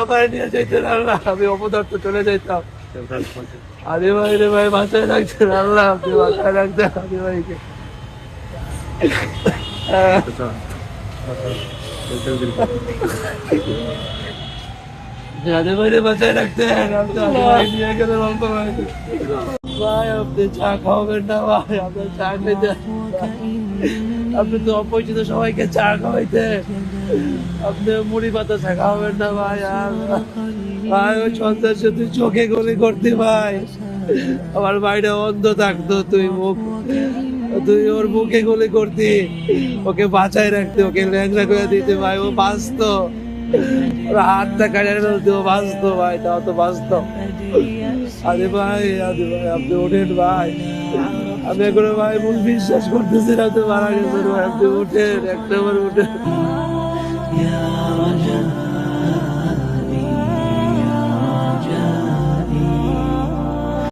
আমার নিয়ে যেতেন আল্লাহ, আমি অপদার্থ চলে যেতাম। আদি ভাই রে ভাই, বাঁচায় রাখছেন আল্লাহ, আপনি বাঁচায় রাখতেন আদি ভাইকে। আদি ভাইরে বাঁচায় রাখতেন, আপনি আদি ভাই নিয়ে গেলেন অল্প ভাইকে। ভাই আপনি চা খাওয়াবেন না ভাই, আপনার চা খেতে, আপনি তো অপরিচিত সবাইকে চা খাওয়াইতেন, আপনি মুড়ি পাতা চা খাওয়াবেন না ভাই। আর ভাই ওই সন্ত্রাস তুই চোখে গলি করতি ভাই, আমার ভাইটা অন্ধ থাকতো, তুই ওর মুখে গলি করতি, ওকে বাঁচাই রাখতে, ওকে ল্যাংড়া করে দিতে ভাই, ও বাঁচতো, ওর হাতটা কাটে ফেলতে, ও বাঁচতো ভাই, তাও তো বাঁচতো। আরে ভাই আপনি ওঠেন ভাই, আমি এখন ভাই মূল বিশ্বাস করতেছি না, তো মারা গেছেন ভাই, আপনি ওঠেন, একটা বার ওঠেন।